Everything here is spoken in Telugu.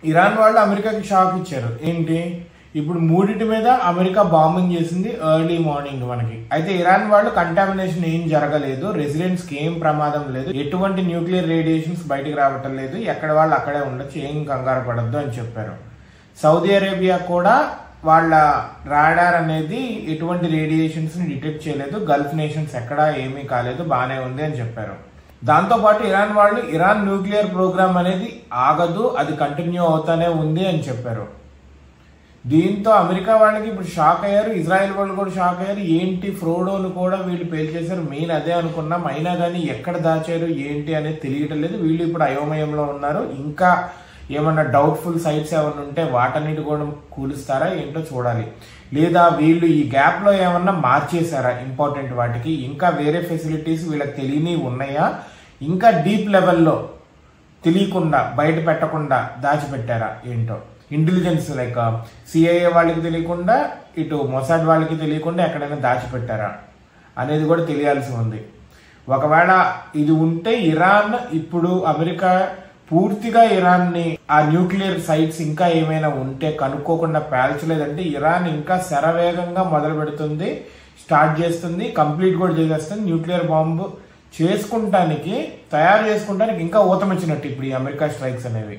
ఇరాన్ వాళ్ళు అమెరికాకి షాక్ ఇచ్చారు. ఏంటి, ఇప్పుడు మూడింటి మీద అమెరికా బాంబింగ్ చేసింది ఎర్లీ మార్నింగ్ మనకి. అయితే ఇరాన్ వాళ్ళు కంటామినేషన్ ఏం జరగలేదు, రెసిడెంట్స్ కి ఏం ప్రమాదం లేదు, ఎటువంటి న్యూక్లియర్ రేడియేషన్స్ బయటకు రావటం లేదు, ఎక్కడ వాళ్ళు అక్కడే ఉండొచ్చు, ఏం కంగారు పడద్దు అని చెప్పారు. సౌదీ అరేబియా కూడా వాళ్ళ రాడార్ అనేది ఎటువంటి రేడియేషన్స్ ని డిటెక్ట్ చేయలేదు, గల్ఫ్ నేషన్స్ ఎక్కడా ఏమీ కాలేదు, బానే ఉంది అని చెప్పారు. దాంతో పాటు ఇరాన్ వాళ్ళు ఇరాన్ న్యూక్లియర్ ప్రోగ్రామ్ అనేది ఆగదు, అది కంటిన్యూ అవుతానే ఉంది అని చెప్పారు. దీంతో అమెరికా వాళ్ళకి ఇప్పుడు షాక్ అయ్యారు, ఇజ్రాయెల్ వాళ్ళు కూడా షాక్ అయ్యారు. ఏంటి, ఫ్రోడోను కూడా వీళ్ళు పేల్చేశారు, మెయిన్ అదే అనుకున్నాం, అయినా కానీ ఎక్కడ దాచారు ఏంటి అనేది తెలియటం లేదు. వీళ్ళు ఇప్పుడు అయోమయంలో ఉన్నారు. ఇంకా ఏమన్నా డౌట్ఫుల్ సైట్స్ ఏమన్నా ఉంటే వాటన్నిటి కూడా కూలుస్తారా ఏంటో చూడాలి. లేదా వీళ్ళు ఈ గ్యాప్ లో ఏమన్నా మార్చేశారా ఇంపార్టెంట్ వాటికి, ఇంకా వేరే ఫెసిలిటీస్ వీళ్ళకి తెలియని ఉన్నాయా, ఇంకా డీప్ లెవెల్లో తెలియకుండా బయట పెట్టకుండా దాచిపెట్టారా ఏంటో. ఇంటెలిజెన్స్ లైక్ సిఐఏ వాళ్ళకి తెలియకుండా, ఇటు మొసాడ్ వాళ్ళకి తెలియకుండా ఎక్కడైనా దాచిపెట్టారా అనేది కూడా తెలియాల్సి ఉంది. ఒకవేళ ఇది ఉంటే ఇరాన్ ఇప్పుడు అమెరికా పూర్తిగా ఇరాన్ని ఆ న్యూక్లియర్ సైట్స్ ఇంకా ఏమైనా ఉంటే కనుక్కోకుండా పేల్చలేదంటే ఇరాన్ ఇంకా శరవేగంగా మొదలు పెడుతుంది, స్టార్ట్ చేస్తుంది, కంప్లీట్ కూడా చేసేస్తుంది. న్యూక్లియర్ బాంబు తయారు చేసుకుంటానికి ఇంకా ఊతమిచ్చినట్టు ఇప్పుడు ఈ అమెరికా స్ట్రైక్స్ అనేవి.